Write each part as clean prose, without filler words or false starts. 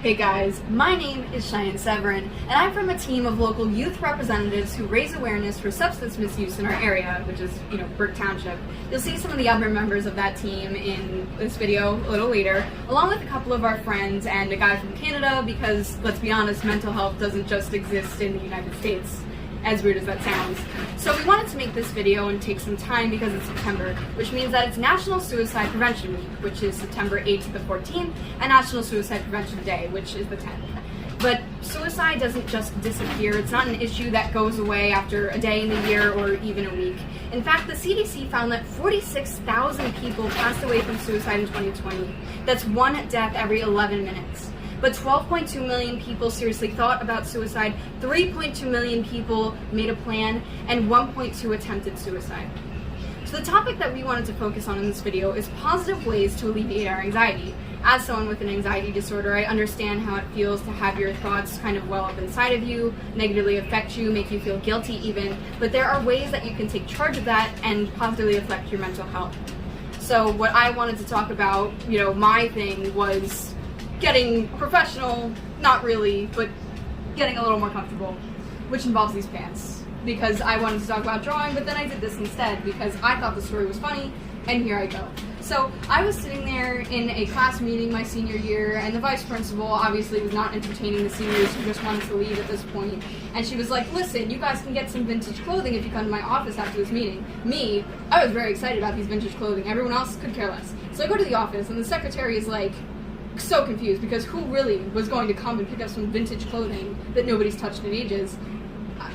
Hey guys, my name is Cheyenne Severin, and I'm from a team of local youth representatives who raise awareness for substance misuse in our area, which is, Burke Township. You'll see some of the other members of that team in this video a little later, along with a couple of our friends and a guy from Canada, because, let's be honest, mental health doesn't just exist in the United States, as weird as that sounds. So we wanted to make this video and take some time because it's September, which means that it's National Suicide Prevention Week, which is September 8th to the 14th, and National Suicide Prevention Day, which is the 10th. But suicide doesn't just disappear. It's not an issue that goes away after a day in the year or even a week. In fact, the CDC found that 46,000 people passed away from suicide in 2020. That's one death every 11 minutes. But 12.2 million people seriously thought about suicide, 3.2 million people made a plan, and 1.2 attempted suicide. So the topic that we wanted to focus on in this video is positive ways to alleviate our anxiety. As someone with an anxiety disorder, I understand how it feels to have your thoughts kind of well up inside of you, negatively affect you, make you feel guilty even, but there are ways that you can take charge of that and positively affect your mental health. So what I wanted to talk about, my thing was getting professional, not really, but getting a little more comfortable, which involves these pants. Because I wanted to talk about drawing, but then I did this instead because I thought the story was funny, and here I go. So I was sitting there in a class meeting my senior year, and the vice principal obviously was not entertaining the seniors who just wanted to leave at this point. And she was like, listen, you guys can get some vintage clothing if you come to my office after this meeting. Me, I was very excited about these vintage clothing. Everyone else could care less. So I go to the office, and the secretary is like, so confused because who really was going to come and pick up some vintage clothing that nobody's touched in ages?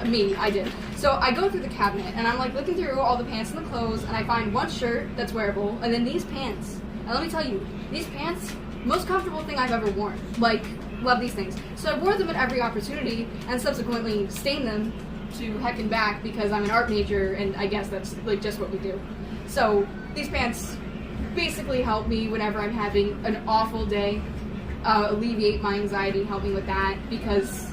Me, I did. So I go through the cabinet and I'm like looking through all the pants and the clothes, and I find one shirt that's wearable and then these pants. And let me tell you, these pants, most comfortable thing I've ever worn. Like, love these things. So I wore them at every opportunity and subsequently stained them to heck and back because I'm an art major and I guess that's like just what we do. So these pants basically help me whenever I'm having an awful day, alleviate my anxiety, help me with that because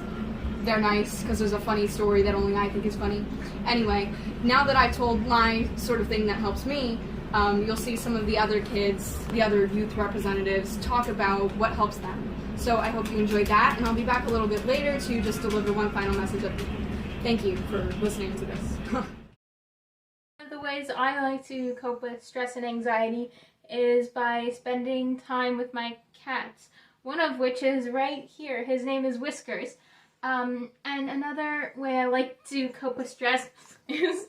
they're nice, because there's a funny story that only I think is funny. Anyway, now that I told my sort of thing that helps me, you'll see some of the other kids, the other youth representatives, talk about what helps them. So I hope you enjoyed that, and I'll be back a little bit later to just deliver one final message of thank you for listening to this. One of the ways I like to cope with stress and anxiety is by spending time with my cats, one of which is right here. His name is Whiskers. And another way I like to cope with stress is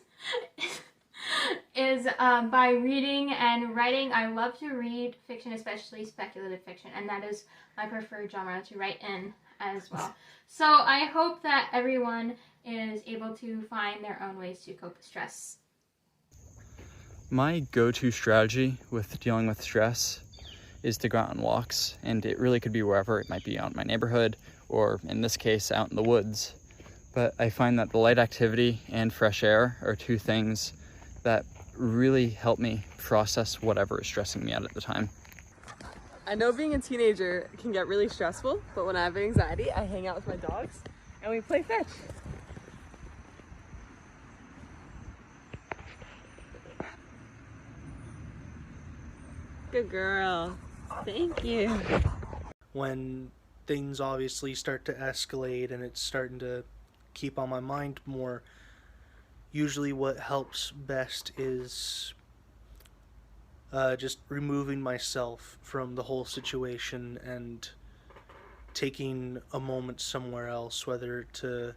by reading and writing. I love to read fiction, especially speculative fiction, and that is my preferred genre to write in as well. So I hope that everyone is able to find their own ways to cope with stress. My go-to strategy with dealing with stress is to go out on walks, and it really could be wherever. It might be out in my neighborhood, or in this case, out in the woods. But I find that the light activity and fresh air are two things that really help me process whatever is stressing me out at the time. I know being a teenager can get really stressful, but when I have anxiety, I hang out with my dogs and we play fetch. Good girl. Thank you. When things obviously start to escalate and it's starting to keep on my mind more, usually what helps best is just removing myself from the whole situation and taking a moment somewhere else, whether to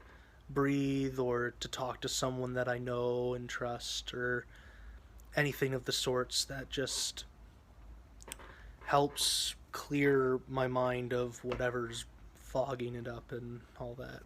breathe or to talk to someone that I know and trust or anything of the sorts that just helps clear my mind of whatever's fogging it up and all that.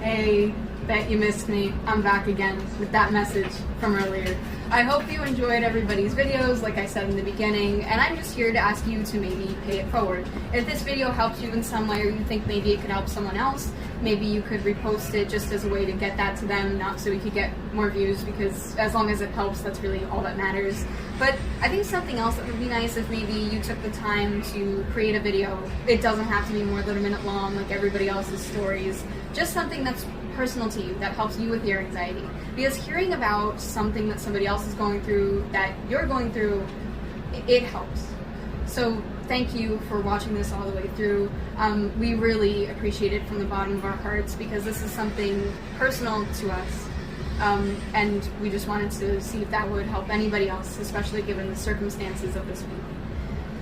Hey, bet you missed me. I'm back again with that message from earlier. I hope you enjoyed everybody's videos, like I said in the beginning, and I'm just here to ask you to maybe pay it forward. If this video helped you in some way, or you think maybe it could help someone else, maybe you could repost it just as a way to get that to them, not so we could get more views, because as long as it helps, that's really all that matters. But I think something else that would be nice if maybe you took the time to create a video. It doesn't have to be more than a minute long like everybody else's stories. Just something that's personal to you, that helps you with your anxiety. Because hearing about something that somebody else is going through, that you're going through, it helps. So thank you for watching this all the way through. We really appreciate it from the bottom of our hearts because this is something personal to us. And we just wanted to see if that would help anybody else, especially given the circumstances of this week.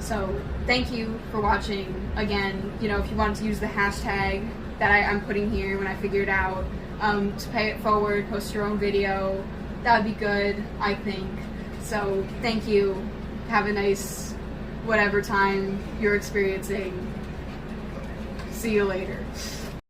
So thank you for watching. Again, you know, if you wanted to use the hashtag that I'm putting here when I figure it out, to pay it forward, post your own video, that would be good, I think. So thank you. Have a nice whatever time you're experiencing. See you later.